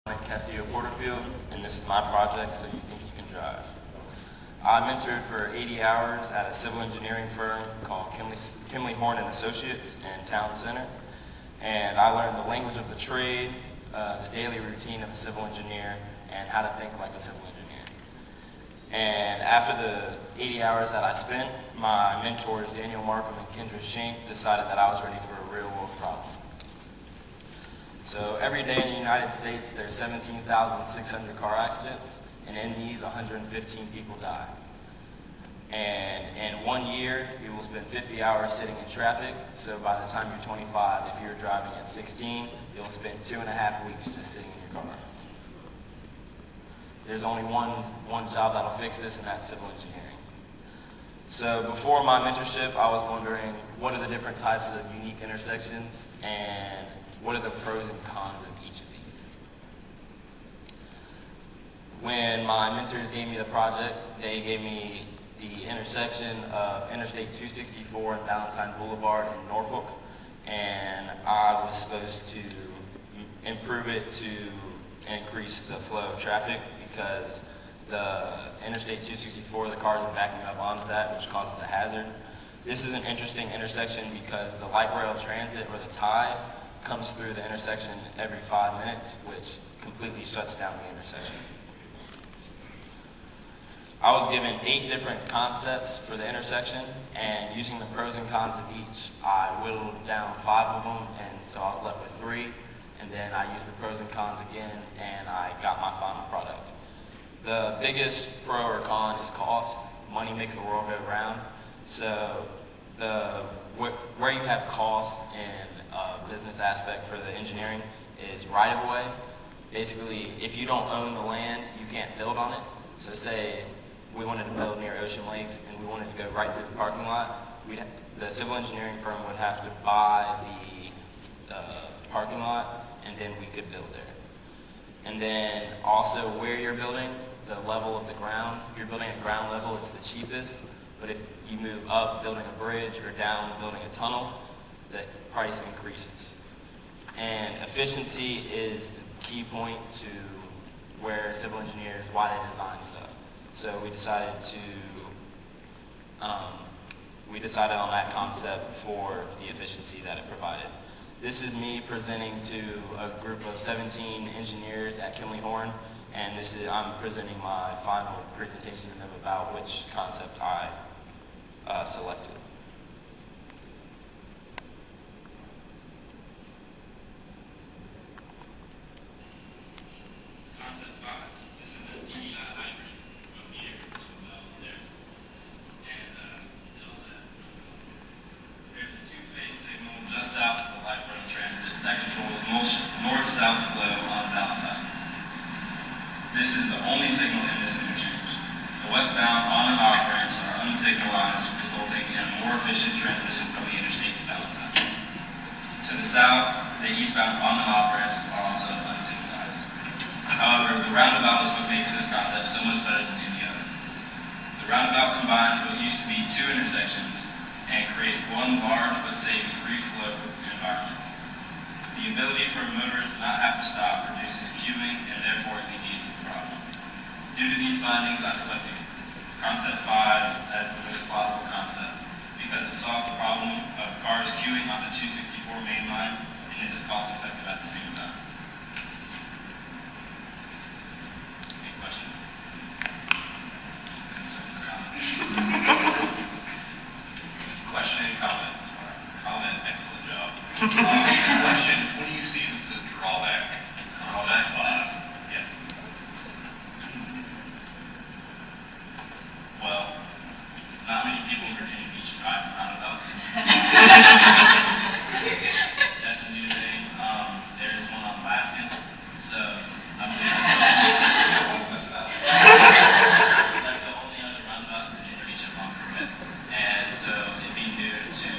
Castillo Porterfield, and this is my project, So You Think You Can Drive. I mentored for 80 hours at a civil engineering firm called Kimley Horn and Associates in Town Center, and I learned the language of the trade, the daily routine of a civil engineer, and how to think like a civil engineer. And after the 80 hours that I spent, my mentors Daniel Markham and Kendra Schenck decided that I was ready for a real world problem. So every day in the United States, there's 17,600 car accidents, and in these, 115 people die. And in 1 year, you will spend 50 hours sitting in traffic, so by the time you're 25, if you're driving at 16, you'll spend 2.5 weeks just sitting in your car. There's only one job that'll fix this, and that's civil engineering. So before my mentorship, I was wondering, what are the different types of unique intersections, and what are the pros and cons of each of these? When my mentors gave me the project, they gave me the intersection of Interstate 264 and Valentine Boulevard in Norfolk, and I was supposed to improve it to increase the flow of traffic because the Interstate 264, the cars are backing up onto that, which causes a hazard. This is an interesting intersection because the light rail transit, or the TIE, comes through the intersection every 5 minutes, which completely shuts down the intersection. I was given 8 different concepts for the intersection, and using the pros and cons of each, I whittled down 5 of them, and so I was left with 3, and then I used the pros and cons again, and I got my final product. The biggest pro or con is cost. Money makes the world go round, so where you have cost and business aspect for the engineering is right-of-way. Basically, if you don't own the land, you can't build on it. So say we wanted to build near Ocean Lakes and we wanted to go right through the parking lot, the civil engineering firm would have to buy the parking lot, and then we could build there. And then also where you're building, the level of the ground. If you're building at ground level, it's the cheapest. But if you move up building a bridge or down building a tunnel, the price increases. And efficiency is the key point to where civil engineers, why they design stuff. So we decided on that concept for the efficiency that it provided. This is me presenting to a group of 17 engineers at Kimley Horn, and I'm presenting my final presentation to them about which concept I selected. Concept 5. This is the DDI hybrid from here to there. And it also has there's a two-phase signal just south of the light rail transit that controls most north-south flow on Valentine. This is the only signal in this interchange. The westbound on and off ramps are unsignalized, resulting in a more efficient transition from the interstate to Valentine. To the south, the eastbound on and off ramps are also unsignalized. However, the roundabout is what makes this concept so much better than any other. The roundabout combines what used to be 2 intersections and creates one large but safe free flow environment. The ability for motorists to not have to stop reduces queuing and therefore alleviates the problem. Due to these findings, I selected concept 5 as the most plausible concept because it solves the problem of cars queuing on the 264 main line, and it is cost effective at the same time. Any questions? Concerns or comments? Question and comment? Comment, excellent job. Question, what do you see as the drawback? Drawback 5? Yeah. Well, not many people in Virginia Beach drive roundabouts. That's a new thing. There's one on Alaskan, so I believe that's the only other roundabout in Virginia Beach I'm on permit. And so it'd be new to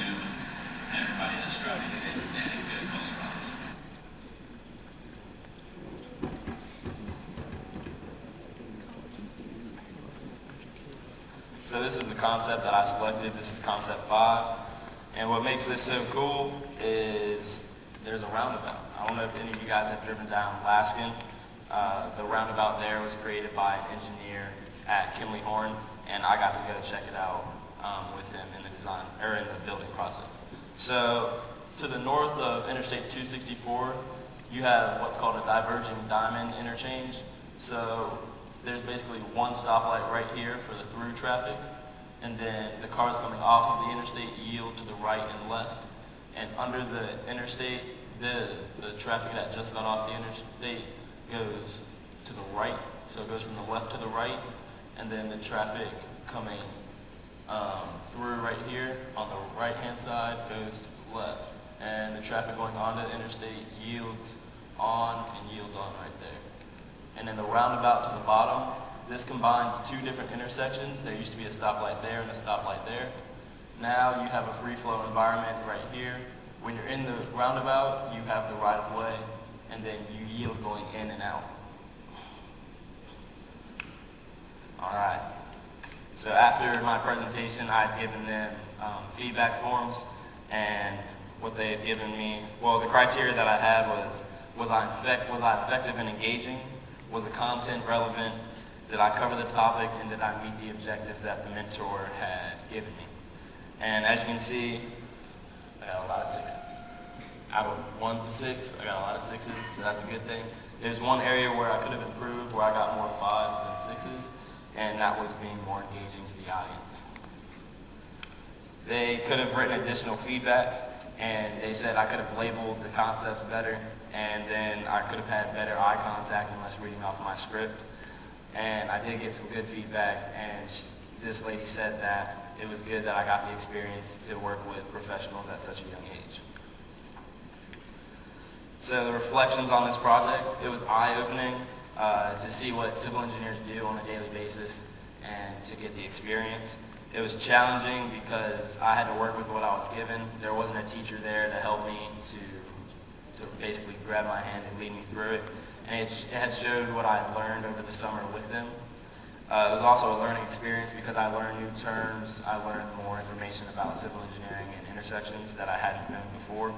everybody that's driving it, and it could cause problems. So this is the concept that I selected. This is concept 5. And what makes this so cool is there's a roundabout. I don't know if any of you guys have driven down Alaskan. The roundabout there was created by an engineer at Kimley Horn, and I got to go check it out with him in the design, or in the building process. So to the north of Interstate 264, you have what's called a diverging diamond interchange. So there's basically one stoplight right here for the through traffic, and then the cars coming off of the interstate yield to the right and left. And under the interstate, the traffic that just got off the interstate goes to the right. So it goes from the left to the right, and then the traffic coming through right here on the right-hand side goes to the left. And the traffic going onto the interstate yields on and yields on right there. And then the roundabout to the bottom, this combines two different intersections. There used to be a stoplight there and a stoplight there. Now you have a free-flow environment right here. When you're in the roundabout, you have the right-of-way, and then you yield going in and out. All right. So after my presentation, I had given them feedback forms, and what they had given me, well, the criteria that I had was I effective and engaging? Was the content relevant? Did I cover the topic, and did I meet the objectives that the mentor had given me? And as you can see, I got a lot of sixes. Out of 1 to 6, I got a lot of sixes, so that's a good thing. There's one area where I could have improved, where I got more 5s than 6s, and that was being more engaging to the audience. They could have written additional feedback, and they said I could have labeled the concepts better, and then I could have had better eye contact and less reading off my script. And I did get some good feedback, and this lady said that it was good that I got the experience to work with professionals at such a young age. So the reflections on this project, it was eye-opening to see what civil engineers do on a daily basis and to get the experience. It was challenging because I had to work with what I was given. There wasn't a teacher there to help me to basically grab my hand and lead me through it. And it had showed what I had learned over the summer with them. It was also a learning experience because I learned new terms. I learned more information about civil engineering and intersections that I hadn't known before.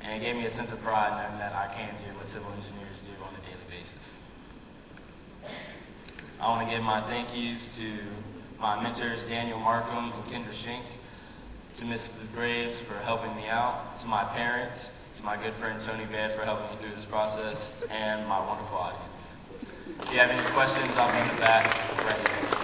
And it gave me a sense of pride knowing that I can do what civil engineers do on a daily basis. I want to give my thank yous to my mentors, Daniel Markham and Kendra Schenk, to Mrs. Graves for helping me out, to my parents, to my good friend Tony Baird for helping me through this process, and my wonderful audience. If you have any questions, I'll be in the back right here.